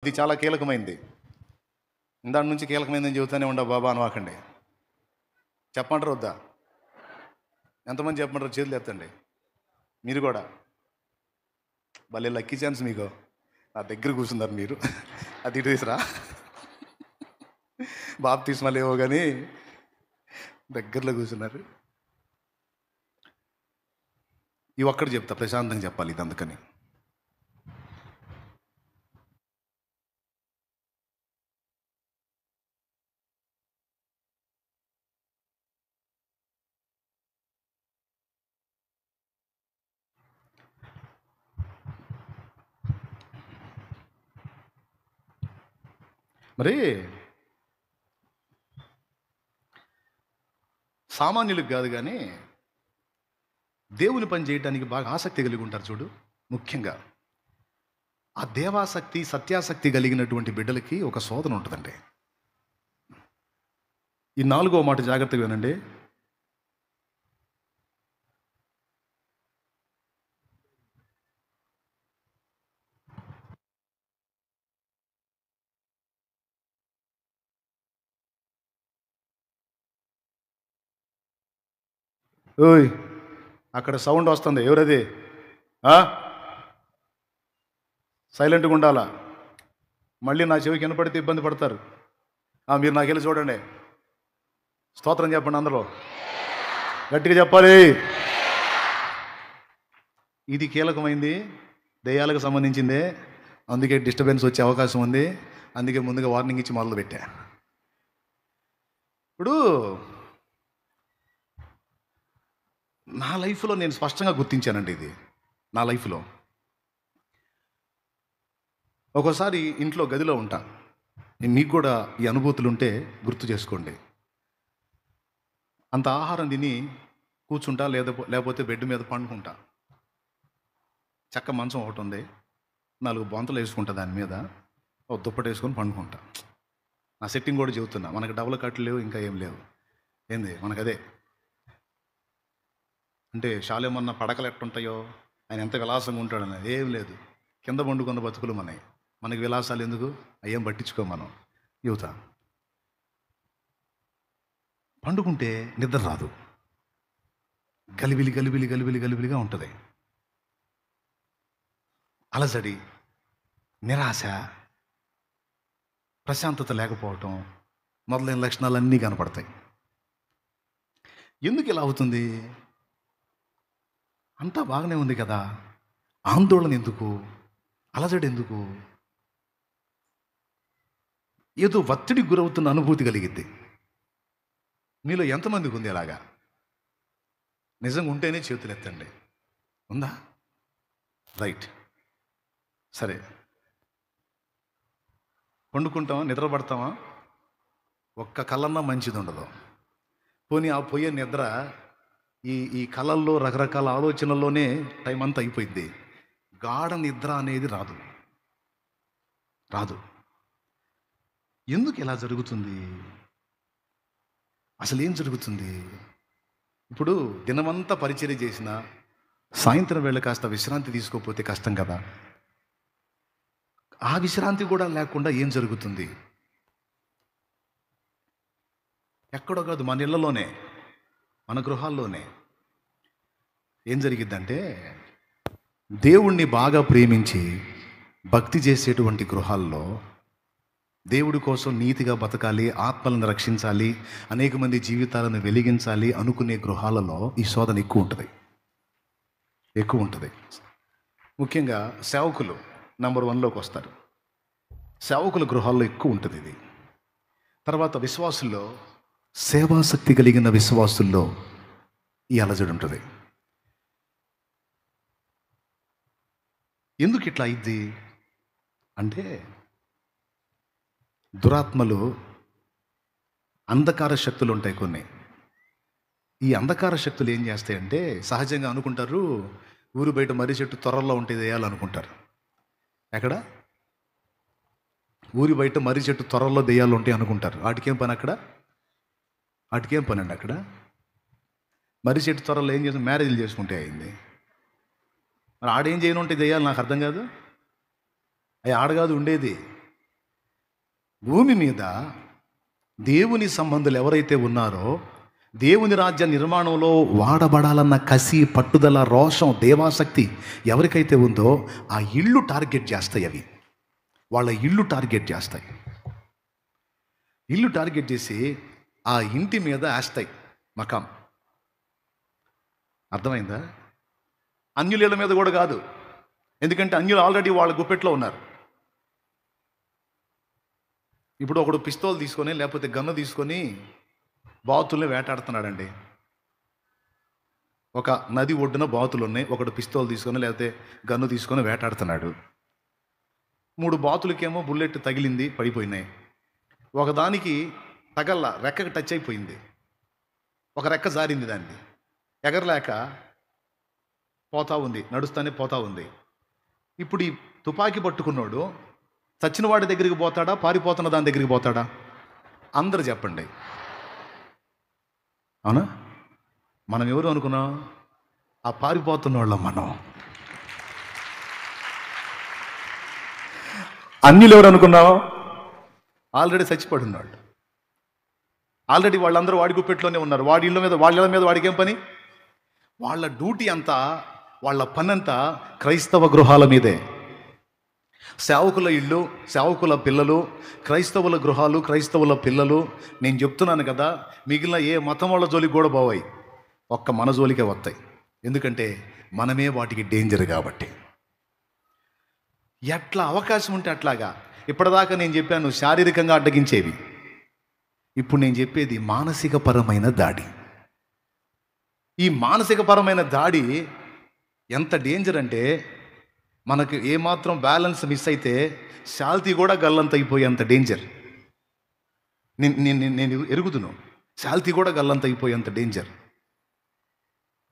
ఇది చాలా కీలకమైంది. ఇందాక నుంచి కీలకమైందని చెబుతూనే ఉండవు బాబా అనవాకండి. చెప్పమంటారు వద్దా? ఎంతమంది చెప్పమంటారు? చేతులు ఎత్తండి. మీరు కూడా భలే లక్కీ ఛాన్స్ మీకు. నా దగ్గర కూర్చున్నారు మీరు. అది ఇటు తీసురా. బాప్తిస్మాలు ఏవో కానీ దగ్గరలో కూర్చున్నారు. ఈ ఒక్కటి చెప్తా, ప్రశాంతంగా చెప్పాలి ఇది అందుకని. మరి సామాన్యులకు కాదు కానీ దేవుని పని చేయడానికి బాగా ఆసక్తి కలిగి ఉంటారు చూడు. ముఖ్యంగా ఆ దేవాసక్తి సత్యాసక్తి కలిగినటువంటి బిడ్డలకి ఒక శోధన ఉంటుందండి. ఈ 4వ మాట జాగ్రత్తగా వినండి. ఓయ్, అక్కడ సౌండ్ వస్తుంది, ఎవరది? సైలెంట్గా ఉండాలా? మళ్ళీ నా చెవికి వినపడితే ఇబ్బంది పడతారు. మీరు నాకెళ్ళి చూడండి, స్తోత్రం చెప్పండి అందరూ, గట్టిగా చెప్పాలి. ఇది కీలకమైంది, దెయ్యాలకు సంబంధించిందే, అందుకే డిస్టర్బెన్స్ వచ్చే అవకాశం ఉంది. అందుకే ముందుగా వార్నింగ్ ఇచ్చి మొదలు పెట్టా. ఇప్పుడు నా లైఫ్లో నేను స్పష్టంగా గుర్తించానండి ఇది. నా లైఫ్లో ఒక్కోసారి ఇంట్లో గదిలో ఉంటా, మీకు కూడా ఈ అనుభూతులు ఉంటే గుర్తు చేసుకోండి. అంత ఆహారం తిని కూర్చుంటా, లేకపోతే బెడ్ మీద పండుకుంటా. చక్క మంచం ఒకటి ఉంది, 4 బొంతలు వేసుకుంటా, దాని మీద ఒక దుప్పటి వేసుకొని పండుకుంటా. నా సెట్టింగ్ కూడా చెబుతున్నా, మనకి డబుల్ కట్లు లేవు, ఇంకా ఏం లేవు. ఏంది మనకు అదే అంటే శాలేమన్నా పడకలు ఎట్టుంటాయో, ఆయన ఎంత విలాసంగా ఉంటాడని ఏం లేదు. కింద పండుకున్న బతుకులు మనకి విలాసాలు ఎందుకు? అయ్యేం పట్టించుకో మనం. యువత పండుకుంటే నిద్ర రాదు, గలిబిలి గలిబిలి గలిబిలి గలిబిలిగా ఉంటుంది. అలజడి, నిరాశ, ప్రశాంతత లేకపోవటం మొదలైన లక్షణాలన్నీ కనపడతాయి. ఎందుకు ఇలా అవుతుంది? అంతా బాగానే ఉంది కదా, ఆందోళన ఎందుకు? అలజడి ఎందుకు? ఏదో ఒత్తిడికి గురవుతున్న అనుభూతి కలిగిద్ది. మీలో ఎంతమందికి ఉంది అలాగా? నిజంగా ఉంటేనే చేతులు ఎత్తండి. ఉందా? రైట్. సరే, పండుకుంటామా, నిద్ర పడతామా, ఒక్క కళ్ళన్నా మంచిది ఉండదు. పోనీ ఆ పోయే నిద్ర ఈ ఈ కళల్లో రకరకాల ఆలోచనల్లోనే టైం అంతా అయిపోయింది. గాఢ నిద్ర అనేది రాదు. ఎందుకు ఇలా జరుగుతుంది? అసలు ఏం జరుగుతుంది? ఇప్పుడు దినమంతా పరిచర్య చేసిన సాయంత్రం వేళ కాస్త విశ్రాంతి తీసుకోకపోతే కష్టం కదా. ఆ విశ్రాంతి కూడా లేకుండా ఏం జరుగుతుంది? ఎక్కడో కాదు, మన ఇళ్లలోనే, మన గృహాల్లోనే ఏం జరిగిద్దంటే, దేవుణ్ణి బాగా ప్రేమించి భక్తి చేసేటువంటి గృహాల్లో, దేవుడి కోసం నీతిగా బతకాలి, ఆత్మలను రక్షించాలి, అనేక మంది జీవితాలను వెలిగించాలి అనుకునే గృహాలలో ఈ శోధన ఎక్కువ ఉంటుంది. ముఖ్యంగా సేవకులు నంబర్ 1లోకి వస్తారు. సేవకుల గృహాల్లో ఎక్కువ ఉంటుంది ఇది. తర్వాత విశ్వాసుల్లో, సేవాశక్తి కలిగిన విశ్వాసుల్లో ఈ అలజడి ఉంటుంది. ఎందుకు ఇట్లా అయింది అంటే, దురాత్మలు, అంధకార శక్తులు ఉంటాయి కొన్ని. ఈ అంధకార శక్తులు ఏం చేస్తాయంటే, సహజంగా అనుకుంటారు ఊరు బయట మర్రి చెట్టు త్వరల్లో ఉంటే దెయ్యాలనుకుంటారు. ఎక్కడ? ఊరి బయట మర్రి చెట్టు త్వరల్లో దెయ్యాలు ఉంటాయి అనుకుంటారు. వాటికేం పని అక్కడ? వాటికేం పని అండి అక్కడ? మర్రి చెట్టు త్వరల్లో ఏం చేస్తాం? మ్యారేజ్లు చేసుకుంటే అయింది. మరి ఆడేం చేయను ఉంటే దెయ్యాలు, నాకు అర్థం కాదు. అవి ఆడగాదు ఉండేది. భూమి మీద దేవుని సంబంధులు ఎవరైతే ఉన్నారో, దేవుని రాజ్య నిర్మాణంలో వాడబడాలన్న కసి, పట్టుదల, రోషం, దేవాసక్తి ఎవరికైతే ఉందో ఆ ఇళ్ళు టార్గెట్ చేస్తాయి. అవి వాళ్ళ ఇళ్ళు టార్గెట్ చేస్తాయి. ఇల్లు టార్గెట్ చేసి ఆ ఇంటి మీద వేస్తాయి మకాం. అర్థమైందా? అన్యుల మీద కూడా కాదు, ఎందుకంటే అన్యులు ఆల్రెడీ వాళ్ళ గుప్పెట్లో ఉన్నారు. ఇప్పుడు ఒకడు పిస్తోల్ తీసుకొని లేకపోతే గన్ను తీసుకొని బాతుల్ని వేటాడుతున్నాడండి. ఒక నది ఒడ్డున బాతులు ఉన్నాయి, ఒకడు పిస్తోల్ తీసుకొని లేకపోతే గన్ను తీసుకొని వేటాడుతున్నాడు. 3 బాతులకేమో బుల్లెట్ తగిలింది, పడిపోయినాయి. ఒకదానికి తగల్ల, రెక్కకి టచ్ అయిపోయింది, ఒక రెక్క జారింది, దాన్ని ఎగరలేక పోతా ఉంది, నడుస్తానే పోతా ఉంది. ఇప్పుడు ఈ తుపాకీ పట్టుకున్నాడు చచ్చిన వాడి దగ్గరికి పోతాడా, పారిపోతున్న దాని దగ్గరికి పోతాడా? అందరు చెప్పండి. అవునా? మనం ఎవరు అనుకున్నాం? ఆ పారిపోతున్న వాళ్ళం మనం. అన్యులు ఎవరు అనుకున్నావు? ఆల్రెడీ చచ్చిపడి ఉన్నాడు. ఆల్రెడీ వాళ్ళందరూ వాడి గుప్పెట్లోనే ఉన్నారు. వాళ్ళ ఇళ్ళ మీద వాడికి ఏం పని? వాళ్ళ డ్యూటీ అంతా, వాళ్ళ పని అంతా క్రైస్తవ గృహాల మీదే. సేవకుల ఇళ్ళు, సేవకుల పిల్లలు, క్రైస్తవుల గృహాలు, క్రైస్తవుల పిల్లలు. నేను చెప్తున్నాను కదా, మిగిలిన ఏ మతం వాళ్ళ జోలికి కూడా పోవాయి, ఒక్క మన జోలికే వస్తాయి. ఎందుకంటే మనమే వాటికి డేంజర్ కాబట్టి. ఎట్లా అవకాశం ఉంటే అట్లాగా. ఇప్పటిదాకా నేను చెప్పాను శారీరకంగా అడ్డగించేవి. ఇప్పుడు నేను చెప్పేది మానసిక పరమైన దాడి. ఈ మానసిక పరమైన దాడి ఎంత డేంజర్ అంటే, మనకు ఏమాత్రం బ్యాలెన్స్ మిస్ అయితే శాల్తీ కూడా గల్లంత అయిపోయేంత డేంజర్. నేను ఎరుగుదును, శాల్తీ కూడా గల్లంత అయిపోయేంత డేంజర్.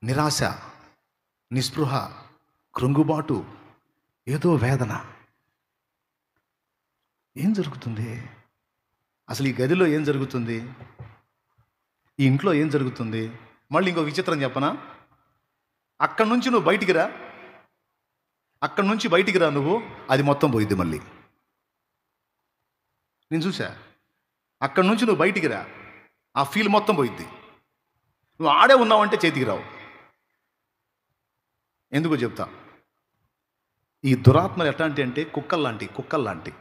నిరాశ, నిస్పృహ, కృంగుబాటు, ఏదో వేదన. ఏం జరుగుతుంది అసలు? ఈ గదిలో ఏం జరుగుతుంది? ఈ ఇంట్లో ఏం జరుగుతుంది? మళ్ళీ ఇంకో విచిత్రం చెప్పనా? అక్కడి నుంచి నువ్వు బయటికి రా, అక్కడి నుంచి బయటికి రా నువ్వు, అది మొత్తం పోయిద్ది మళ్ళీ. నేను చూసా. అక్కడి నుంచి నువ్వు బయటికి రా, ఆ ఫీల్ మొత్తం పోయిద్ది. నువ్వు ఆడే ఉన్నావంటే చేతికి రావు. ఎందుకో చెప్తా. ఈ దురాత్మలు ఎట్లాంటి అంటే కుక్కల్లాంటి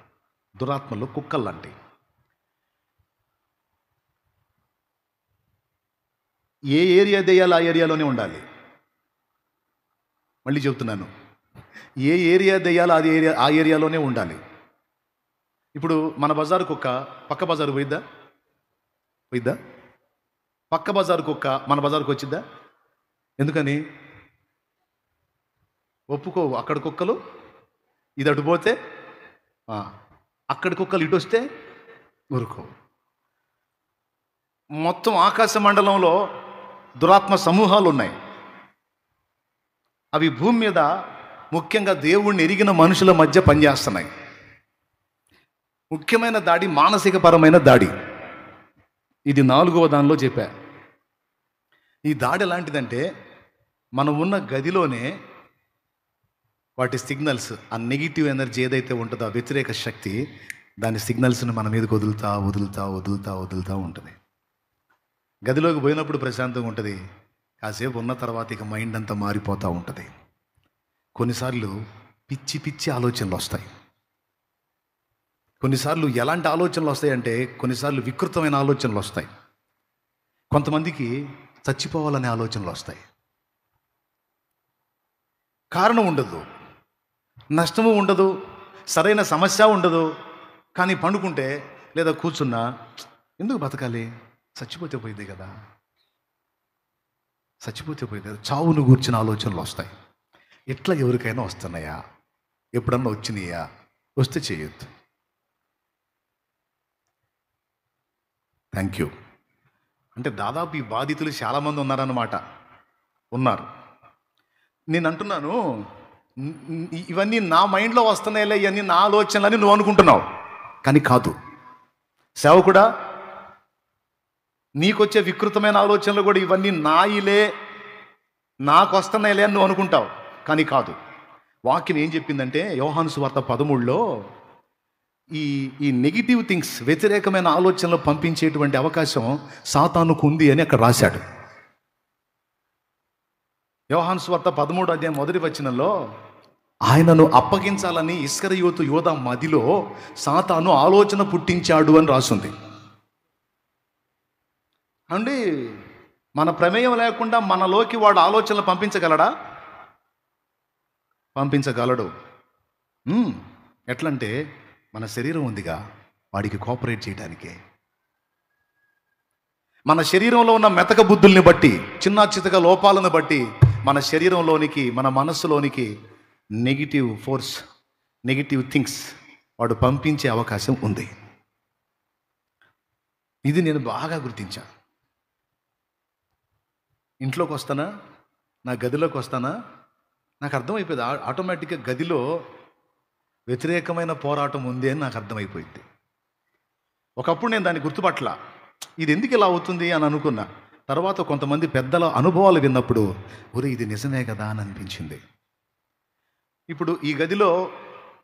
దురాత్మలు కుక్కల్లాంటి. ఏ ఏరియా దేయాలో ఆ ఏరియాలోనే ఉండాలి. మళ్ళీ చెప్తున్నాను, ఏ ఏరియా దేయాలో ఆ ఏరియాలోనే ఉండాలి. ఇప్పుడు మన బజారు కుక్క పక్క బజారు పోయిద్దా? పక్క బజారు కుక్క మన బజారుకు వచ్చిద్దా? ఎందుకని? ఒప్పుకోవు. అక్కడ కుక్కలు ఇది అటు పోతే, అక్కడ కుక్కలు ఇటు వస్తే ఊరుకోవు. మొత్తం ఆకాశ మండలంలో దురాత్మ సమూహాలు ఉన్నాయి. అవి భూమి మీద ముఖ్యంగా దేవుణ్ణి ఎరిగిన మనుషుల మధ్య పనిచేస్తున్నాయి. ముఖ్యమైన దాడి మానసిక పరమైన దాడి. ఇది 4వ దానిలో చెప్పా. ఈ దాడి ఎలాంటిదంటే, మనం ఉన్న గదిలోనే వాటి సిగ్నల్స్, ఆ నెగిటివ్ ఎనర్జీ ఏదైతే ఉంటుందో, ఆ వ్యతిరేక శక్తి, దాని సిగ్నల్స్ని మన మీదకి వదులుతా ఉంటుంది. గదిలోకి పోయినప్పుడు ప్రశాంతంగా ఉంటుంది, కాసేపు ఉన్న తర్వాత ఇక మైండ్ అంతా మారిపోతూ ఉంటుంది. కొన్నిసార్లు పిచ్చి ఆలోచనలు వస్తాయి. కొన్నిసార్లు ఎలాంటి ఆలోచనలు వస్తాయంటే, కొన్నిసార్లు వికృతమైన ఆలోచనలు వస్తాయి. కొంతమందికి చచ్చిపోవాలనే ఆలోచనలు వస్తాయి. కారణం ఉండదు, నష్టము ఉండదు, సరైన సమస్య ఉండదు. కానీ పండుకుంటే లేదా కూర్చున్నా, ఎందుకు బతకాలి, చచ్చిపోతే పోయింది కదా, చావును గూర్చిన ఆలోచనలు వస్తాయి. ఇట్లా ఎవరికైనా వస్తున్నాయా? ఎప్పుడన్నా వచ్చినాయా? వస్తే చేయొద్దు. Thank you. అంటే దాదాపు ఈ బాధితులు చాలామంది ఉన్నారు. నేను అంటున్నాను, ఇవన్నీ నా మైండ్లో వస్తున్నాయిలే, ఇవన్నీ నా ఆలోచనలని నువ్వు అనుకుంటున్నావు, కానీ కాదు. సేవకుడా, నీకొచ్చే వికృతమైన ఆలోచనలు కూడా ఇవన్నీ నాయిలే, నాకు వస్తున్నాయిలే అని నువ్వు అనుకుంటావు, కానీ కాదు. వాక్యం ఏం చెప్పిందంటే, యోహాను సువార్త 13లో ఈ ఈ నెగిటివ్ థింగ్స్, వ్యతిరేకమైన ఆలోచనలు పంపించేటువంటి అవకాశం సాతానుకు ఉంది అని అక్కడ రాశాడు. యోహాను సువార్త 13వ అధ్యాయం 1వ వచనంలో ఆయనను అప్పగించాలని ఇస్కరియోతు యోధా మదిలో సాతాను ఆలోచన పుట్టించాడు అని రాసుంది అండి. మన ప్రమేయం లేకుండా మనలోకి వాడు ఆలోచనలు పంపించగలడా? పంపించగలడు. ఎట్లంటే మన శరీరం ఉందిగా, వాడికి కోఆపరేట్ చేయడానికే. మన శరీరంలో ఉన్న మెతక బుద్ధుల్ని బట్టి, చిన్న చితక లోపాలను బట్టి మన శరీరంలోనికి, మన మనస్సులోనికి నెగిటివ్ ఫోర్స్, నెగిటివ్ థింగ్స్ వాడు పంపించే అవకాశం ఉంది. ఇది నేను బాగా గుర్తించా. ఇంట్లోకి వస్తానా, నా గదిలోకి వస్తానా, నాకు అర్థమైపోయింది ఆటోమేటిక్గా గదిలో వ్యతిరేకమైన పోరాటం ఉంది అని నాకు అర్థమైపోయింది. ఒకప్పుడు నేను దాన్ని గుర్తుపట్ల, ఇది ఎందుకు ఇలా అవుతుంది అని అనుకున్నా. తర్వాత కొంతమంది పెద్దల అనుభవాలు విన్నప్పుడు ఒరే ఇది నిజమే కదా అని అనిపించింది. ఇప్పుడు ఈ గదిలో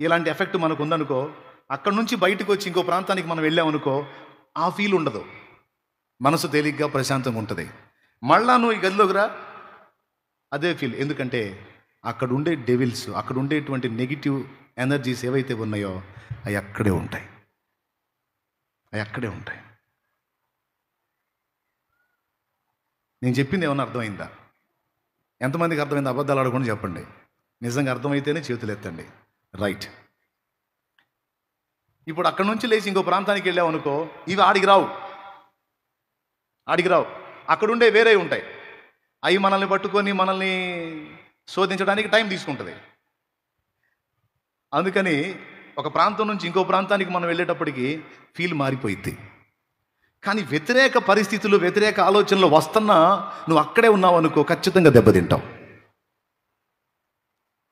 ఇలాంటి ఎఫెక్ట్ మనకు ఉందనుకో, అక్కడ నుంచి బయటకు వచ్చి ఇంకో ప్రాంతానికి మనం వెళ్ళామనుకో, ఆ ఫీల్ ఉండదు, మనసు తేలిగ్గా ప్రశాంతంగా ఉంటుంది. మళ్ళా నువ్వు ఈ గదిలోకి రా, అదే ఫీల్. ఎందుకంటే అక్కడ ఉండే డెవిల్స్, అక్కడ ఉండేటువంటి నెగిటివ్ ఎనర్జీస్ ఏవైతే ఉన్నాయో అవి అక్కడే ఉంటాయి, అవి అక్కడే ఉంటాయి. నేను చెప్పింది ఏమన్నా అర్థమైందా? ఎంతమందికి అర్థమైంది? అబద్ధాలు ఆడకుండా చెప్పండి. నిజంగా అర్థమైతేనే చేతులు ఎత్తండి. రైట్. ఇప్పుడు అక్కడ నుంచి లేచి ఇంకో ప్రాంతానికి వెళ్ళామనుకో, ఇవి ఆడికి రావు. అక్కడుండే వేరే ఉంటాయి. అవి మనల్ని పట్టుకొని మనల్ని శోధించడానికి టైం తీసుకుంటుంది. అందుకని ఒక ప్రాంతం నుంచి ఇంకో ప్రాంతానికి మనం వెళ్ళేటప్పటికి ఫీల్ మారిపోయింది. కానీ వ్యతిరేక పరిస్థితులు, వ్యతిరేక ఆలోచనలు వస్తున్నా నువ్వు అక్కడే ఉన్నావు అనుకో, ఖచ్చితంగా దెబ్బతింటావు.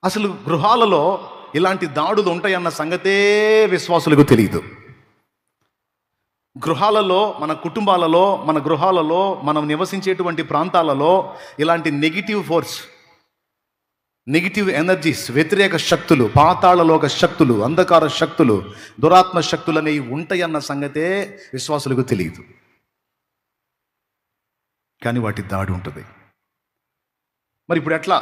అసలు గృహాలలో ఇలాంటి దాడులు ఉంటాయన్న సంగతే విశ్వాసులకు తెలియదు. గృహాలలో, మన కుటుంబాలలో, మన గృహాలలో, మనం నివసించేటువంటి ప్రాంతాలలో ఇలాంటి నెగిటివ్ ఫోర్స్, నెగిటివ్ ఎనర్జీస్, వ్యతిరేక శక్తులు, పాతాళలోక శక్తులు, అంధకార శక్తులు, దురాత్మ శక్తులు అనేవి ఉంటాయన్న సంగతే విశ్వాసులకు తెలియదు. కానీ వాటి దాడి ఉంటుంది. మరి ఇప్పుడు ఎట్లా?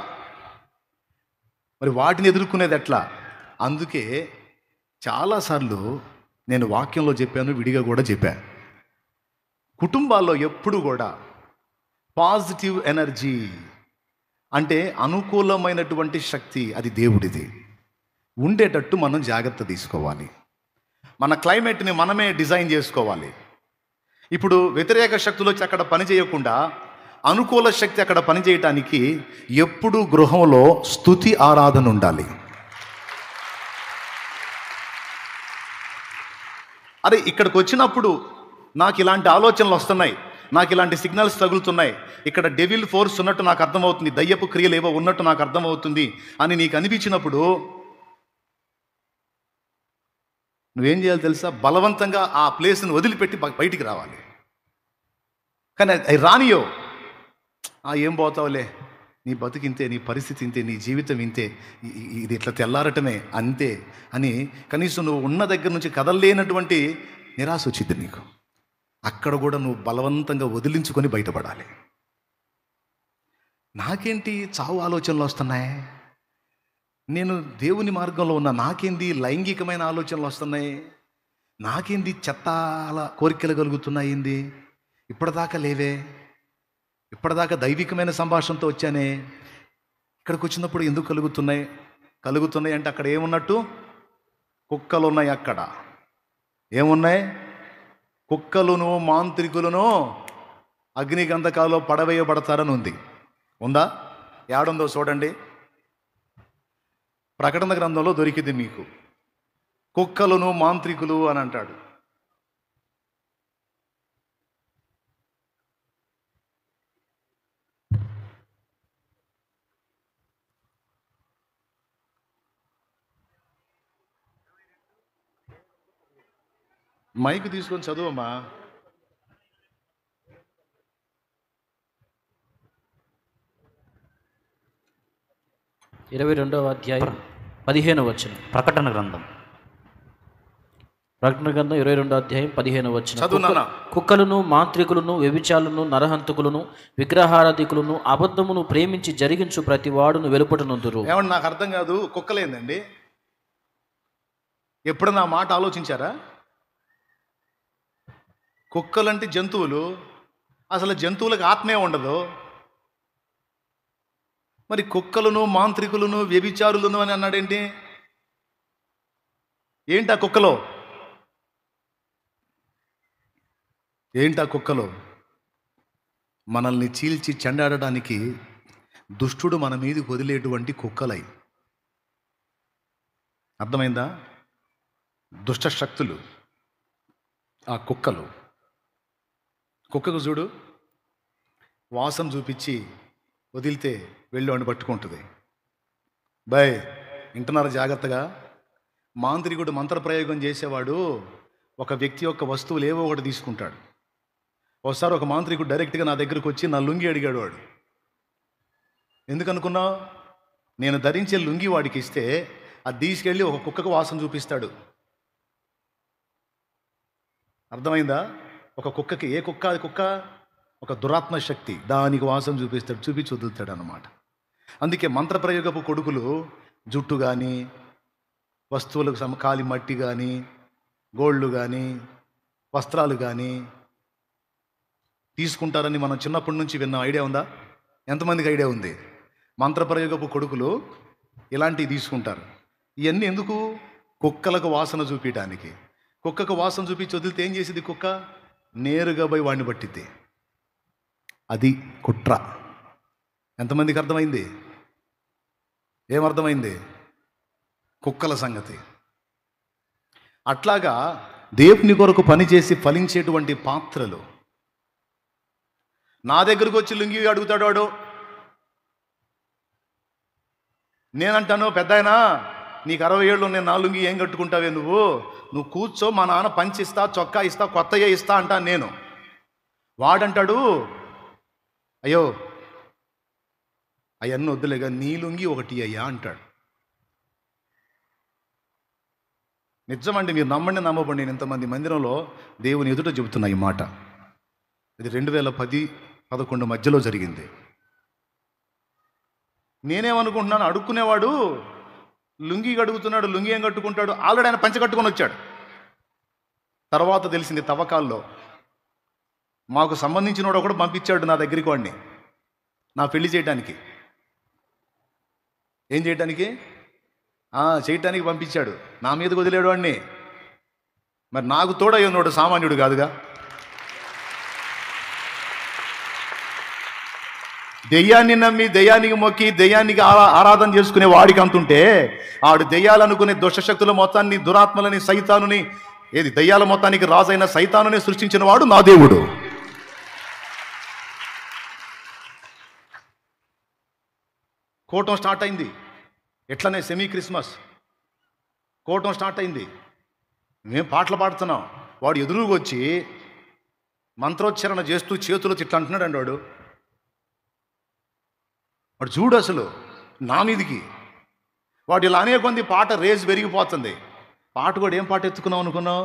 మరి వాటిని ఎదుర్కొనేది ఎట్లా? అందుకే చాలాసార్లు నేను వాక్యంలో చెప్పాను, విడిగా కూడా చెప్పాను. కుటుంబాల్లో ఎప్పుడు కూడా పాజిటివ్ ఎనర్జీ అంటే అనుకూలమైనటువంటి శక్తి, అది దేవుడిది, ఉండేటట్టు మనం జాగ్రత్త తీసుకోవాలి. మన క్లైమేట్ని మనమే డిజైన్ చేసుకోవాలి. ఇప్పుడు వ్యతిరేక శక్తులు వచ్చి అక్కడ పని చేయకుండా అనుకూల శక్తి అక్కడ పనిచేయటానికి ఎప్పుడూ గృహంలో స్తుతి ఆరాధన ఉండాలి. అరే ఇక్కడికి వచ్చినప్పుడు నాకు ఇలాంటి ఆలోచనలు వస్తున్నాయి, నాకు ఇలాంటి సిగ్నల్స్ తగులుతున్నాయి, ఇక్కడ డెవిల్ ఫోర్స్ ఉన్నట్టు నాకు అర్థమవుతుంది, దయ్యపు క్రియలు ఏవో ఉన్నట్టు నాకు అర్థమవుతుంది అని నీకు అనిపించినప్పుడు నువ్వేం చేయాలి తెలుసా? బలవంతంగా ఆ ప్లేస్ని వదిలిపెట్టి బయటికి రావాలి. కానీ అవి రానియో, ఏం పోతావులే, నీ బతుకు ఇంతే, నీ పరిస్థితి ఇంతే, నీ జీవితం ఇంతే, ఇది ఇట్లా తెల్లారటమే అంతే అని కనీసం నువ్వు ఉన్న దగ్గర నుంచి కదలలేనటువంటి నిరాశ వచ్చింది నీకు. అక్కడ కూడా నువ్వు బలవంతంగా వదిలించుకొని బయటపడాలి. నాకేంటి చావు ఆలోచనలు వస్తున్నాయి, నేను దేవుని మార్గంలో ఉన్నా, నాకేంది లైంగికమైన ఆలోచనలు వస్తున్నాయి, నాకేంది చెత్తాల కోరికలు కలుగుతున్నాయి, ఏంది ఇప్పటిదాకా లేవే, ఇప్పటిదాకా దైవికమైన సంభాషణతో వచ్చానే, ఇక్కడికి వచ్చినప్పుడు ఎందుకు కలుగుతున్నాయి అంటే అక్కడ ఏమున్నట్టు? కుక్కలు ఉన్నాయి. అక్కడ ఏమున్నాయి? కుక్కలును మాంత్రికులను అగ్నిగంధకాలలో పడవేయబడతారని ఉంది. ఉందా? ఏడుందో చూడండి. ప్రకటన గ్రంథంలో దొరికింది మీకు. కుక్కలును మాంత్రికులు అని అంటాడు. మైక్ తీసుకొని చదువమ్మా. 22వ అధ్యాయం 15వ వచనం. ప్రకటన గ్రంథం ప్రకటన గ్రంథం 22వ అధ్యాయం 15వ వచనం. చదువు నాన్న. కుక్కలను, మాంత్రికులను, వ్యభిచారులను, నరహంతకులను, విగ్రహారాధికులను, అబద్ధమును ప్రేమించి జరిగించు ప్రతి వాడును వెలుపటనుందురు. ఏమన్నా నాకు అర్థం కాదు, కుక్కలేందండి? ఎప్పుడన్నా ఆ మాట ఆలోచించారా? కుక్కలంటే జంతువులు, అసలు జంతువులకు ఆత్మే ఉండదు. మరి కుక్కలను, మాంత్రికులను, వ్యభిచారులను అని అన్నాడేంటి? ఏంటి ఆ కుక్కలో? ఏంటి ఆ కుక్కలో? మనల్ని చీల్చి చెండాడడానికి దుష్టుడు మన మీదకి వదిలేటువంటి కుక్కలై. అర్థమైందా? దుష్ట శక్తులు ఆ కుక్కలు. కుక్కకు చూడు, వాసన చూపించి వదిలితే వెళ్ళి వాడిని పట్టుకుంటుంది. బాయ్, వింటున్నారు జాగ్రత్తగా? మాంత్రికుడు మంత్రప్రయోగం చేసేవాడు ఒక వ్యక్తి యొక్క వస్తువులు ఏవో ఒకటి తీసుకుంటాడు. ఒకసారి ఒక మాంత్రికుడు డైరెక్ట్గా నా దగ్గరకు వచ్చి నా లుంగి అడిగాడు. వాడు ఎందుకనుకున్నావు? నేను ధరించే లుంగి వాడికి ఇస్తే అది తీసుకెళ్ళి ఒక కుక్కకు వాసన చూపిస్తాడు. అర్థమైందా? ఒక కుక్కకి, ఏ కుక్క? అది కుక్క ఒక దురాత్మ శక్తి, దానికి వాసన చూపిస్తాడు, చూపించి వదులుతాడు అన్నమాట. అందుకే మంత్రప్రయోగపు కొడుకులు జుట్టు కానీ, వస్తువులకు కాలి మట్టి కానీ, గోళ్ళు కానీ, వస్త్రాలు కానీ తీసుకుంటారని మనం చిన్నప్పటి నుంచి విన్న ఐడియా ఉందా? ఎంతమందికి ఐడియా ఉంది? మంత్రప్రయోగపు కొడుకులు ఇలాంటివి తీసుకుంటారు. ఇవన్నీ ఎందుకు? కుక్కలకు వాసన చూపించడానికి. కుక్కకు వాసన చూపించి వదిలితే ఏం చేసేది కుక్క? నేరుగా పోయి వాడిని పట్టిద్ది. అది కుట్ర. ఎంతమందికి అర్థమైంది? ఏమర్థమైంది? కుక్కల సంగతి. అట్లాగా దేవుని కొరకు పనిచేసి ఫలించేటువంటి పాత్రలు. నా దగ్గరకు వచ్చి లుంగి అడుగుతాడు వాడు. నేనంటాను, పెద్దాయనా నీకు 60 ఏళ్ళు, నేను నా లుంగి ఏం కట్టుకుంటావే నువ్వు కూర్చో, మా నాన్న పంచిస్తా, చొక్కా ఇస్తా, కొత్తయే ఇస్తా అంటాను నేను. వాడంటాడు, అయ్యో అవన్నీ వద్దులేగా, నీ లుంగి ఒకటి అయ్యా అంటాడు. నిజమండి, మీరు నమ్మండి నమ్మబండి, నేను ఇంతమంది మందిరంలో దేవుని ఎదుట చెబుతున్నా ఈ మాట. ఇది 2010-11 మధ్యలో జరిగింది. నేనేమనుకుంటున్నాను, అడుక్కునేవాడు లుంగి కడుగుతున్నాడు, లుంగి ఏం కట్టుకుంటాడు? ఆల్రెడీ ఆయన పంచ కట్టుకొని వచ్చాడు. తర్వాత తెలిసింది తవ్వకాల్లో మాకు సంబంధించిన వాడు ఒకడు పంపించాడు నా దగ్గరికి, వాడిని నా పెళ్లి చేయటానికి. ఏం చేయటానికి? చేయటానికి పంపించాడు. నా మీదకి వదిలేడు వాడిని. మరి నాకు తోడై ఉన్నాడు, సామాన్యుడు కాదుగా. దెయ్యాన్ని నమ్మి, దెయ్యానికి మొక్కి, దెయ్యానికి ఆరాధన చేసుకునే వాడికి అంతుంటే, ఆడు దెయ్యాలనుకునే దుష్టశక్తుల మొత్తాన్ని, దురాత్మలని, సైతానుని, ఏది దెయ్యాల మొత్తానికి రాజైన సైతానుని సృష్టించిన వాడు నా దేవుడు. కోటం స్టార్ట్ అయింది. ఎట్లనే సెమీ క్రిస్మస్ కోటం స్టార్ట్ అయింది. మేము పాటలు పాడుతున్నాం, వాడు ఎదురుగా వచ్చి మంత్రోచ్చారణ చేస్తూ చేతులు ఇట్లా అంటున్నాడు అండి. వాడు చూడు అసలు నా మీదికి. వాడు ఇలా అనే కొంది పాట రేజ్ పెరిగిపోతుంది. పాట కూడా ఏం పాట ఎత్తుకున్నావు అనుకున్నావు?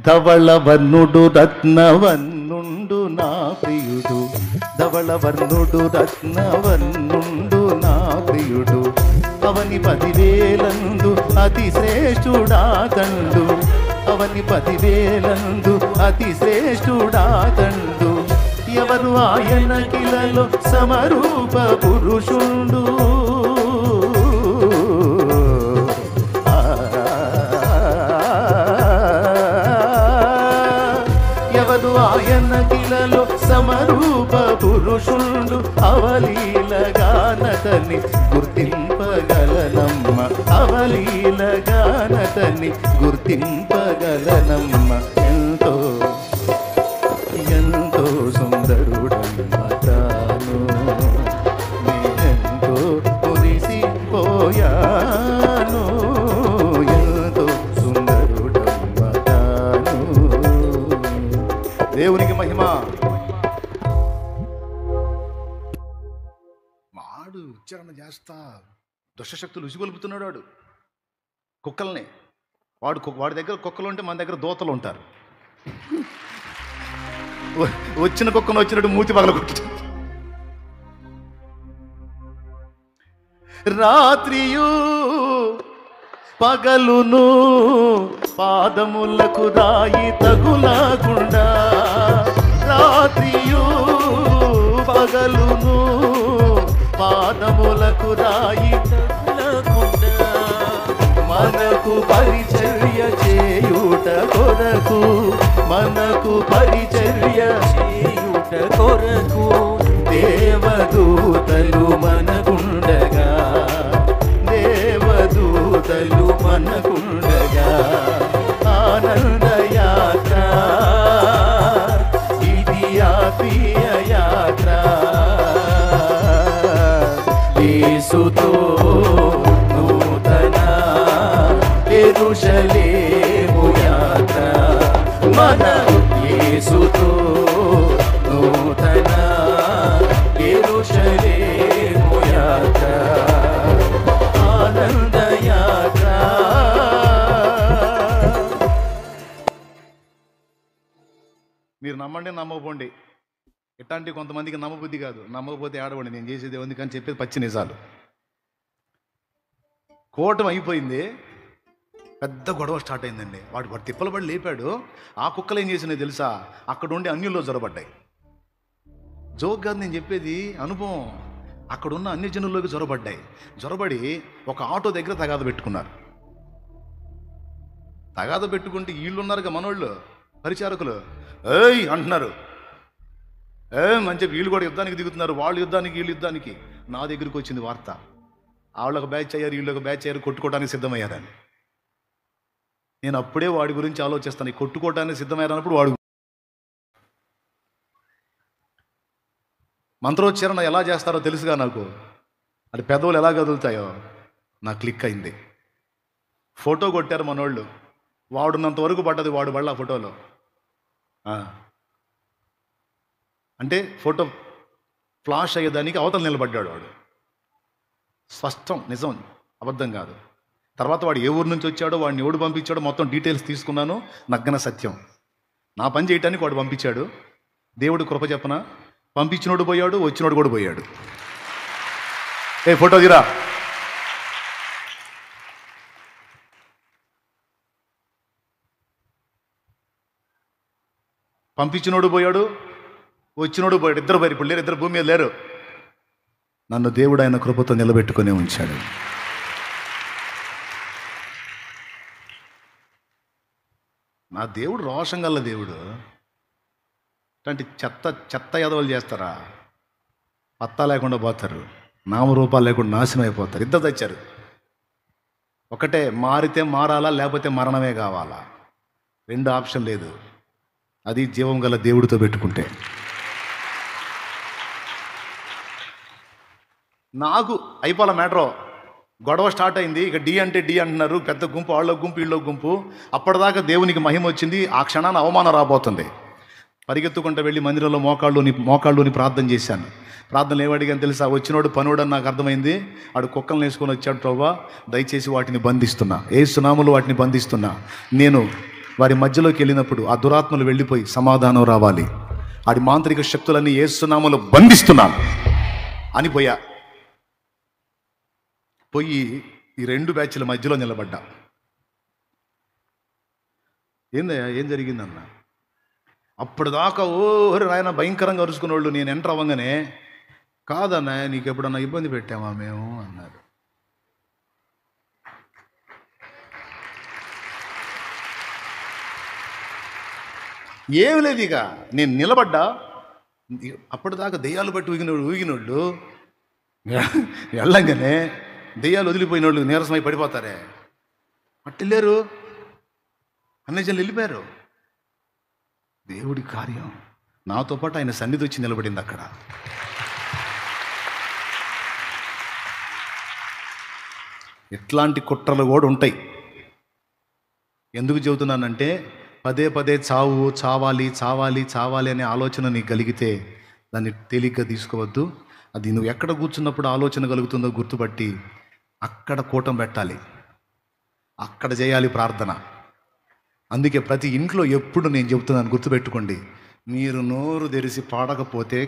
ధవళ వర్ణుడు రత్నవన్నుండు నా ప్రియుడు, ధవళ వర్ణుడు రత్నవన్నుండు నా ప్రియుడు, అవని 10,000 అతి శ్రేష్ఠుడా తండు, అవని 10,000 అతి శ్రేష్ఠుడా తండు, ఎవరు ఆయన కిలలో సమరూప పురుషుండు, ఎవరు ఆయన కిలలో సమరూప పురుషుండు, అవలీలగానతని గుర్తింపగలనమ్మ, అవలీలగానతని గుర్తింపగలనమ్మ, ఎంతో ఎంతో సుందరుడమ్మ తాను, నేనెంతో మురిసిపోయాను, ఎంతో సుందరుడమ్మ తాను. దేవునికి మహిమ. వాడు ఉచ్చారణ చేస్తా దుష్టశక్తులు ఉసిగొలుపుతున్నాడు వాడు కుక్కల్ని. వాడి దగ్గర కుక్కలు ఉంటే మన దగ్గర దోతలు ఉంటారు. వచ్చిన కుక్కను వచ్చినట్టు మూతి పగలగొట్టు. రాత్రియు పగలును పాదములకు రాయి తగులకుండా, రాత్రియు పగలును పాదములకు రాయి తగులకుండా, మనకు పరిచర్య చేయుట కొరకు, మనకు పరిచర్య చేయుట కొరకు దేవదూతలు మనకుండగా, దేవదూతలు మనకుండగా, ఆనందయాత్ర ఇది ఆత్మీయ యాత్ర, యేసుతో నూతన యెరూషలేము యాత్ర, మన యేసుతో నూతన యెరూషలేము యాత్ర, ఆనంద యాత్ర. మీరు నమ్మండి నమ్మకపోండి, ఇట్లాంటి కొంతమందికి నమ్మబుద్ధి కాదు. నమ్మకపోతే ఆడవండి, నేను చేసేది ఉంది కానీ చెప్పేది పచ్చి నిజాలు. కూటమి అయిపోయింది, పెద్ద గొడవ స్టార్ట్ అయిందండి. వాడు తిప్పల పడి లేపాడు. ఆ కుక్కలు ఏం చేసినాయి తెలుసా? అక్కడ ఉండి అన్యుల్లో జొరబడ్డాయి. జోక్ కాదు నేను చెప్పేది, అనుభవం. అక్కడున్న అన్ని జనుల్లోకి జొరబడి ఒక ఆటో దగ్గర తగాద పెట్టుకున్నారు. తగాద పెట్టుకుంటే వీళ్ళున్నారుగా మనోళ్ళు పరిచారకులు, ఏయ్ అంటున్నారు. మంచిగా వీళ్ళు కూడా యుద్ధానికి దిగుతున్నారు, వాళ్ళు యుద్ధానికి వీళ్ళు యుద్ధానికి. నా దగ్గరికి వచ్చింది వార్త, వాళ్ళొక బ్యాచ్ అయ్యారు, వీళ్ళొక బ్యాచ్ అయ్యారు, కొట్టుకోవడానికి సిద్ధమయ్యారని. నేను అప్పుడే వాడి గురించి ఆలోచిస్తాను. కొట్టుకోవడానికి సిద్ధమయ్యారన్నప్పుడు వాడు మంత్రోచ్చారణ ఎలా చేస్తారో తెలుసుగా నాకు. అది పెదవులు ఎలా కదులుతాయో నాకు క్లిక్ అయింది. ఫోటో కొట్టారు మనోళ్ళు, వాడున్నంత వరకు పడ్డది వాడు బళ్ళ ఫోటోలో. అంటే ఫోటో ఫ్లాష్ అయ్యేదానికి అవతల నిలబడ్డాడు వాడు. స్పష్టం, నిజం, అబద్ధం కాదు. తర్వాత వాడు ఏ ఊరు నుంచి వచ్చాడో, వాడిని ఎవడు పంపించాడో మొత్తం డీటెయిల్స్ తీసుకున్నాను. నగ్న సత్యం. నా పని చేయటానికి వాడు పంపించాడు. దేవుడు కృప చెప్పన, పంపించినోడు పోయాడు, వచ్చినోడు కూడా పోయాడు. ఏ ఫోటో తీరా. పంపించినోడు పోయాడు, వచ్చినోడు పోయాడు. ఇద్దరు పోయారు. ఇప్పుడు లేరు, ఇద్దరు భూమి మీద లేరు. నన్ను దేవుడు ఆయన కృపతో నిలబెట్టుకునే ఉంచాడు. నా దేవుడు రోషం గల్ల దేవుడు. ఇట్లాంటి చెత్త ఎదవలు చేస్తారా? పత్తా లేకుండా పోతారు, నామరూపాలు లేకుండా నాశనం అయిపోతారు. ఇద్దరు తెచ్చారు. ఒకటే, మారితే మారాలా, లేకపోతే మరణమే కావాలా. రెండు ఆప్షన్ లేదు. అది జీవం గల దేవుడితో పెట్టుకుంటే. నాకు అయిపోలే మ్యాటరో. గొడవ స్టార్ట్ అయింది. ఇక డి అంటే డి అంటున్నారు. పెద్ద గుంపు, వాళ్ళ గుంపు, వీళ్ళ గుంపు. అప్పటిదాకా దేవునికి మహిమ వచ్చింది. ఆ క్షణాన్ని అవమానం రాబోతుంది. పరిగెత్తుకుంటూ వెళ్ళి మందిరంలో మోకాళ్ళుని ప్రార్థన చేశాను. ప్రార్థనలు ఏమడిగాను తెలుసా? వచ్చినోడు పనుడు అని నాకు అర్థమైంది. ఆడు కుక్కలను వేసుకొని వచ్చాడు. ప్రభువా, దయచేసి వాటిని బంధిస్తున్నా, యేసు నామములో వాటిని బంధిస్తున్నా. నేను వారి మధ్యలోకి వెళ్ళినప్పుడు ఆ దురాత్మలు వెళ్ళిపోయి సమాధానం రావాలి. ఆడి మాంత్రిక శక్తులన్నీ యేసు నామములో బంధిస్తున్నాను అని పోయి ఈ రెండు బ్యాచ్ల మధ్యలో నిలబడ్డా. ఏందయ్యా, ఏం జరిగిందన్న? అప్పటిదాకా ఓరి నాయన భయంకరంగా అరుచుకునే వాళ్ళు నేను ఎంటర్ అవ్వగానే, కాదన్నా నీకు ఎప్పుడన్నా ఇబ్బంది పెట్టామా మేము అన్నారు. ఏమి లేదు. ఇక నేను నిలబడ్డా. అప్పటిదాకా దెయ్యాలు బట్టి ఊగినోళ్ళు వెళ్ళంగానే దెయ్యాలు వదిలిపోయిన వాళ్ళు నీరసమై పడిపోతారే, అట్టెళ్ళారు. అన్ని జనులు వెళ్ళిపోయారు. దేవుడి కార్యం. నాతో పాటు ఆయన సన్నిధి వచ్చి నిలబడింది అక్కడ. ఇట్లాంటి కుట్రలు కూడా ఉంటాయి. ఎందుకు చెబుతున్నానంటే, పదే పదే చావాలి అనే ఆలోచన నీకు కలిగితే దాన్ని తేలిగ్గా తీసుకోవద్దు. అది నువ్వు ఎక్కడ కూర్చున్నప్పుడు ఆలోచన కలుగుతుందో గుర్తుపట్టి అక్కడ కూటం పెట్టాలి. అక్కడ చేయాలి ప్రార్థన. అందుకే ప్రతి ఇంట్లో ఎప్పుడు నేను చెబుతున్నాను, గుర్తుపెట్టుకోండి, మీరు నోరు తెరిచి పాడకపోతే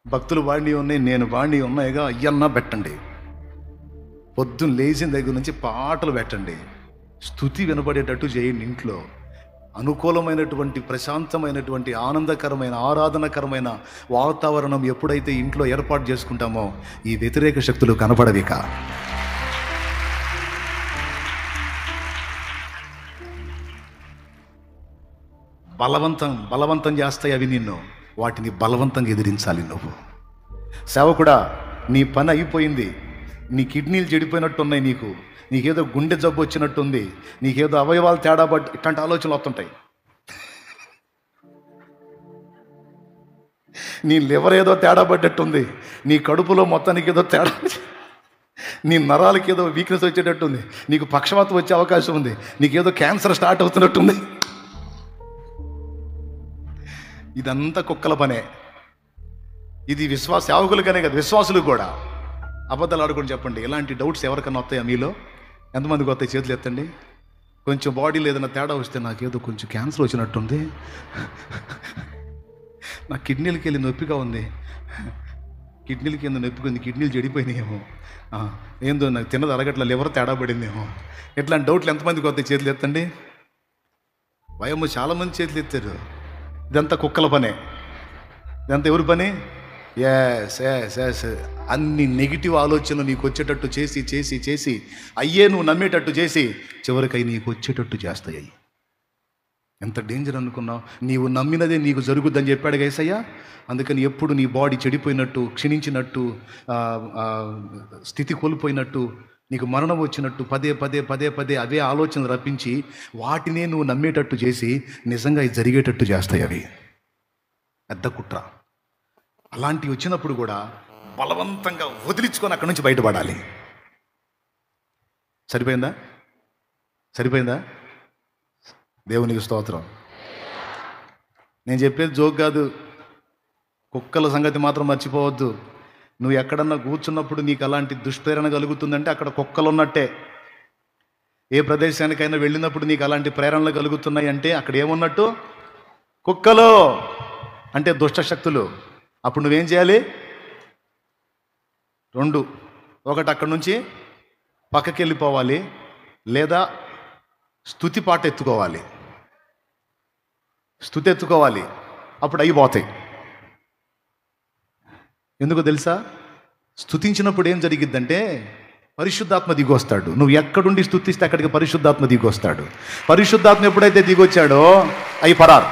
భక్తులు వాడిని ఉన్నాయి, నేను వాడిని ఉన్నాయిగా అయ్యన్నా పెట్టండి. పొద్దున్న లేచిన దగ్గర నుంచి పాటలు పెట్టండి, స్తుతి వినపడేటట్టు చేయండి. ఇంట్లో అనుకూలమైనటువంటి, ప్రశాంతమైనటువంటి, ఆనందకరమైన, ఆరాధనకరమైన వాతావరణం ఎప్పుడైతే ఇంట్లో ఏర్పాటు చేసుకుంటామో ఈ వ్యతిరేక శక్తులు కనపడవిక. బలవంతం చేస్తాయి అవి నిన్ను. వాటిని బలవంతంగా ఎదిరించాలి నువ్వు. సేవకుడా, నీ పని అయిపోయింది, నీ కిడ్నీలు చెడిపోయినట్టున్నాయి, నీకేదో గుండె జబ్బు వచ్చినట్టుంది, నీకేదో అవయవాలు తేడా పట్టి, ఇట్లాంటి ఆలోచనలు వస్తుంటాయి. నీ లివర్ ఏదో తేడా పడ్డట్టుంది, నీ కడుపులో మొత్తానికి ఏదో తేడా, నీ నరాలకి ఏదో వీక్నెస్ వచ్చేటట్టుంది, నీకు పక్షవాతం వచ్చే అవకాశం ఉంది, నీకేదో క్యాన్సర్ స్టార్ట్ అవుతున్నట్టుంది. ఇదంతా కుక్కల పనే. ఇది సేవకులకనే కదా, విశ్వాసులు కూడా. అబద్ధాలు ఆడుకొని చెప్పండి, ఇలాంటి డౌట్స్ ఎవరికన్నా వస్తాయా మీలో? ఎంతమందికి వస్తాయి? చేతులు ఎత్తండి. కొంచెం బాడీలో ఏదైనా తేడా వస్తే, నాకేదో కొంచెం క్యాన్సర్ వచ్చినట్టుంది, నా కిడ్నీలకి వెళ్ళి నొప్పిగా ఉంది, కిడ్నీలకి ఎందుకు నొప్పిగా ఉంది, కిడ్నీలు చెడిపోయినాయేమో, ఏందో నాకు తిన్నది అరగట్ల, లివర్ తేడా పడిందేమో. ఇట్లాంటి డౌట్లు ఎంతమందికి వస్తాయి? చేతులు ఎత్తండి. భయము చాలామంది చేతులు ఎత్తారు. ఇదంతా కుక్కల పనే. ఇదంతా ఎవరి పని? ఎస్ అన్ని నెగిటివ్ ఆలోచనలు నీకు వచ్చేటట్టు చేసి చేసి చేసి అయ్యే నువ్వు నమ్మేటట్టు చేసి చివరికి నీకు వచ్చేటట్టు చేస్తాయి. ఎంత డేంజర్ అనుకున్నావు? నీవు నమ్మినదే నీకు జరుగుద్దని చెప్పాడు యేసయ్య. అందుకని ఎప్పుడు నీ బాడీ చెడిపోయినట్టు, క్షీణించినట్టు, స్థితి కోల్పోయినట్టు, నీకు మరణం వచ్చినట్టు పదే పదే పదే పదే అవే ఆలోచనలు రప్పించి వాటినే నువ్వు నమ్మేటట్టు చేసి నిజంగా ఇది జరిగేటట్టు చేస్తాయి. అవి పెద్ద కుట్ర. అలాంటివి వచ్చినప్పుడు కూడా బలవంతంగా వదిలించుకొని అక్కడి నుంచి బయటపడాలి. సరిపోయిందా? దేవునికి స్తోత్రం. నేను చెప్పేది జోక్ కాదు. కుక్కల సంగతి మాత్రం మర్చిపోవద్దు. నువ్వు ఎక్కడన్నా కూర్చున్నప్పుడు నీకు అలాంటి దుష్ప్రేరణ కలుగుతుందంటే అక్కడ కుక్కలు ఉన్నట్టే. ఏ ప్రదేశానికైనా వెళ్ళినప్పుడు నీకు అలాంటి ప్రేరణలు కలుగుతున్నాయి అంటే అక్కడ ఏమున్నట్టు? కుక్కలు అంటే దుష్టశక్తులు. అప్పుడు నువ్వేం చేయాలి? 2, ఒకటి అక్కడి నుంచి పక్కకి వెళ్ళిపోవాలి, లేదా స్తుతి పాట ఎత్తుకోవాలి. స్తుతి ఎత్తుకోవాలి, అప్పుడు అయిపోతాయి. ఎందుకో తెలుసా? స్తుతించినప్పుడు ఏం జరిగిద్దంటే పరిశుద్ధాత్మ దిగొస్తాడు. నువ్వు ఎక్కడుండి స్తుతిస్తే అక్కడికి పరిశుద్ధాత్మ దిగొస్తాడు. పరిశుద్ధాత్మ ఎప్పుడైతే దిగొచ్చాడో అవి పరారు.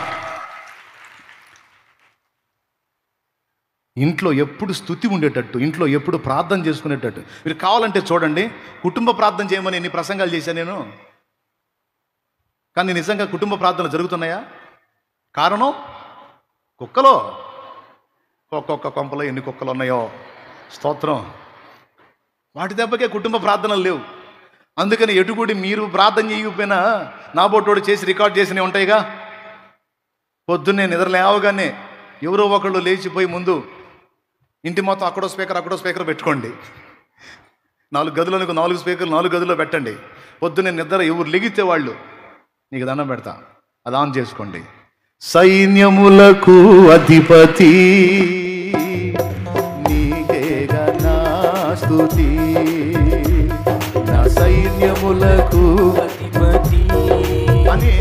ఇంట్లో ఎప్పుడు స్తుతి ఉండేటట్టు, ఇంట్లో ఎప్పుడు ప్రార్థన చేసుకునేటట్టు. మీరు కావాలంటే చూడండి, కుటుంబ ప్రార్థన చేయమని ఎన్ని ప్రసంగాలు చేశాను నేను. కానీ నిజంగా కుటుంబ ప్రార్థనలు జరుగుతున్నాయా? కారణం కుక్కలో. ఒక్కొక్క కొంపలో ఎన్ని కుక్కలు ఉన్నాయో, స్తోత్రం. వాటి దెబ్బకే కుటుంబ ప్రార్థనలు లేవు. అందుకని ఎటుకుడి మీరు ప్రార్థన చేయకపోయినా నా బోటోడు చేసి రికార్డ్ చేసినవి ఉంటాయిగా. పొద్దున్నే నిద్ర లేవగానే ఎవరో ఒకళ్ళు లేచిపోయి ముందు ఇంటి మొత్తం అక్కడో స్పీకర్ పెట్టుకోండి. 4 గదులకు 4 స్పీకర్లు 4 గదుల్లో పెట్టండి. పొద్దున్నే నిద్ర ఎవరు లెగితే వాళ్ళు నీకు దండం పెడతా, అది ఆన్ చేసుకోండి. సైన్యములకు అధిపతి నీకేగా నా స్తుతి, నా సైన్యములకు అధిపతి అని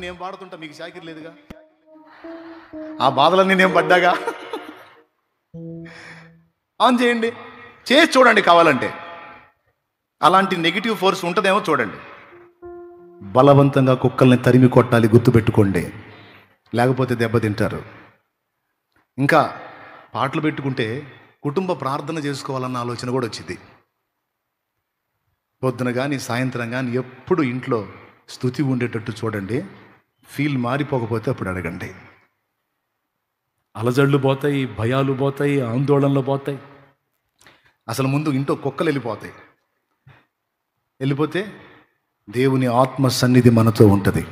నేను పాడుతుంటా. మీకు శాఖర్ లేదుగా, ఆ బాధలన్నీ నేను పడ్డాగా. ఆన్ చేయండి, చేసి చూడండి. కావాలంటే అలాంటి నెగిటివ్ ఫోర్స్ ఉంటుందేమో చూడండి. బలవంతంగా కుక్కల్ని తరిమి కొట్టాలి, గుర్తుపెట్టుకోండి, లేకపోతే దెబ్బతింటారు. ఇంకా పాటలు పెట్టుకుంటే కుటుంబ ప్రార్థన చేసుకోవాలన్న ఆలోచన కూడా వచ్చింది. పొద్దున కానీ సాయంత్రం కానీ ఎప్పుడు ఇంట్లో స్తుతి ఉండేటట్టు చూడండి. ఫీల్ మారిపోకపోతే అప్పుడు అడగండి. అలజడులు పోతాయి, భయాలు పోతాయి, ఆందోళనలు పోతాయి. అసలు ముందు ఇంట్లో కుక్కలు వెళ్ళిపోతే దేవుని ఆత్మ సన్నిధి మనతో ఉంటుంది.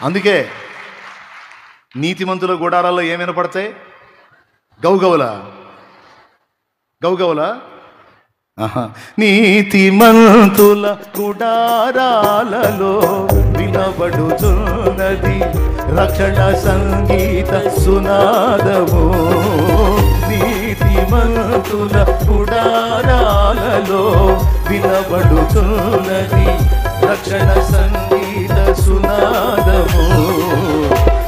అందుకే నీతిమంతుల గుడారాల్లో ఏమైనా పడతాయి? గౌగౌలా గౌగౌలా నీతిమంతుల గుడారాలలో వినబడుతున్నది రక్షణ సంగీత సునాదము. నీతిమంతుల గుడారాలలో వినబడుతున్నది రక్షణ సంగీత సునాదము.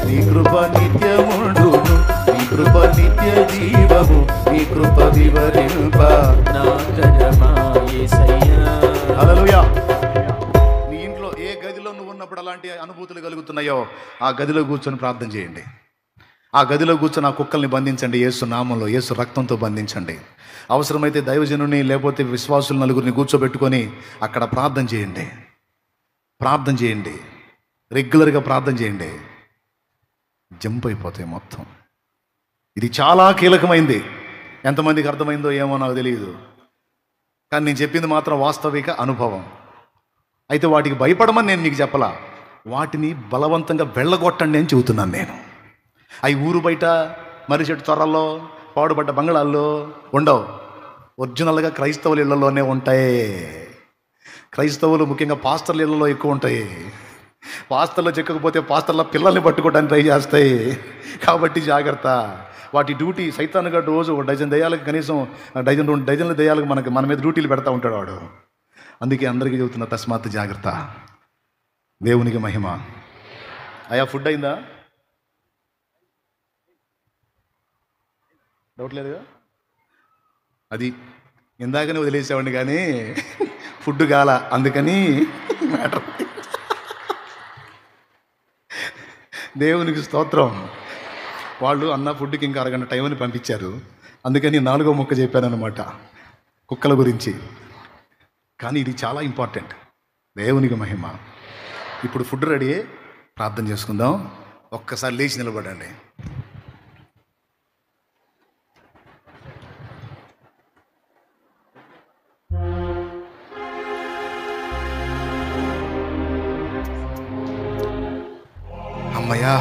నీ కృప నిత్యముండును, నీ కృప నిత్య జీవము, నీ కృప వివరింప నా కరమా యేసయ్యా. హల్లెలూయా. నీ ఇంట్లో ఏ గదిలో నువ్వు ఉన్నప్పుడు అలాంటి అనుభూతులు కలుగుతున్నాయో ఆ గదిలో కూర్చొని ప్రార్థన చేయండి. ఆ గదిలో కూర్చొని ఆ కుక్కల్ని బంధించండి. యేసు నామంలో, యేసు రక్తంతో బంధించండి. అవసరమైతే దైవజనుని లేకపోతే విశ్వాసులు నలుగురిని కూర్చోబెట్టుకొని అక్కడ ప్రార్థన చేయండి. ప్రార్థన చేయండి, రెగ్యులర్గా ప్రార్థన చేయండి. జంప్ అయిపోతాయి మొత్తం. ఇది చాలా కీలకమైంది. ఎంతమందికి అర్థమైందో ఏమో నాకు తెలియదు, కానీ నేను చెప్పింది మాత్రం వాస్తవిక అనుభవం. అయితే వాటికి భయపడమని నేను మీకు చెప్పలా, వాటిని బలవంతంగా వెళ్ళగొట్టండి అని చెబుతున్నాను నేను. అవి ఊరు బయట మర్రి చెట్టు త్వరల్లో పాడుబడ్డ బంగ్లాల్లో ఉండవు. ఒరిజినల్గా క్రైస్తవుల ఇళ్లలోనే ఉంటాయి. క్రైస్తవులు ముఖ్యంగా పాస్టర్ల ఇళ్లలో ఎక్కువ ఉంటాయి. పాస్టర్లో చిక్కకపోతే పాస్టర్ల పిల్లల్ని పట్టుకోవడానికి ట్రై చేస్తాయి. కాబట్టి జాగ్రత్త. వాటి డ్యూటీ సైతానుగా రోజు 1 డజన్ దయ్యాలకు కనీసం 2 డజన్ల దయ్యాలకు మన మీద డ్యూటీలు పెడతా ఉంటాడు వాడు. అందుకే అందరికీ చెబుతున్నా, తస్మాత్ జాగ్రత్త. దేవునికి మహిమ. అయ్యా ఫుడ్ అయిందా? డౌట్ లేదుగా? అది ఇందాకనే వదిలేసేవాడిని కానీ ఫుడ్ కాల, అందుకని మ్యాటర్. దేవునికి స్తోత్రం. వాళ్ళు అన్న ఫుడ్కి ఇంకా అరగంట టైం అని పంపించారు. అందుకని 4వ ముక్క చెప్పానన్నమాట కుక్కల గురించి. కానీ ఇది చాలా ఇంపార్టెంట్. దేవునికి మహిమ. ఇప్పుడు ఫుడ్ రెడీ, ప్రార్థన చేసుకుందాం. ఒక్కసారి లేచి నిలబడండి. అమ్మయ్యా,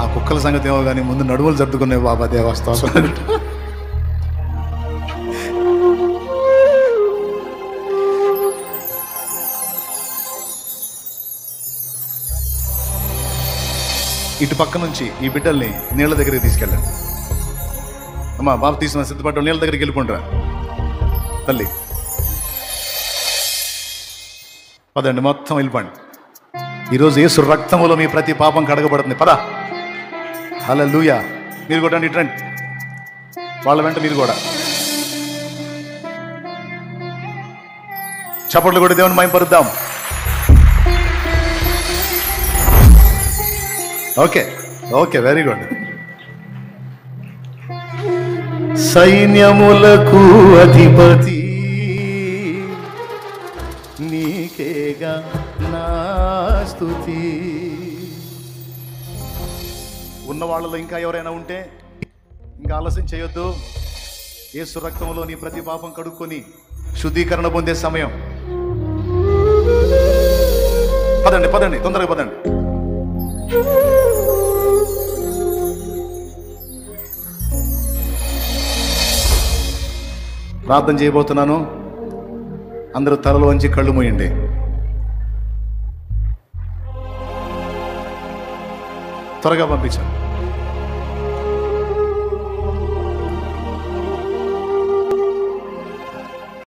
ఆ కుక్కల సంగతి ఏమో కానీ ముందు నడుములు జరుపుకునే బాబా దేవస్థానం. ఇటు పక్క నుంచి ఈ బిడ్డల్ని నీళ్ళ దగ్గరికి తీసుకెళ్ళండి. అమ్మా బాబు తీసుకున్న సిద్ధపడ్డ నీళ్ళ దగ్గరికి వెళ్ళిపోండిరా తల్లి. పదండి, మొత్తం వెళ్ళిపోండి. ఈరోజు యేసు రక్తములో మీ ప్రతి పాపం కడగబడుతుంది. పద. హల్లెలూయా. మీరు కూడా రండి, రండి. వాళ్ళ వెంట మీరు కూడా చప్పట్లు కూడా దేవుని మహిమపరుద్దాం. Okay okay, very good. సైన్యములకు అధిపతి నీకేగా నా స్తుతి. ఉన్న వాళ్ళలో ఇంకా ఎవరైనా ఉంటే ఇంకా ఆలస్యం చేయొద్దు. యేసు రక్తంలో నీ ప్రతి పాపం కడుక్కొని శుద్ధీకరణ పొందే సమయం. పదండి పదండి, తొందరగా పదండి. ప్రార్థన చేయబోతున్నాను. అందరూ తలలు వంచి కళ్ళు మూయండి. త్వరగా పంపించాను.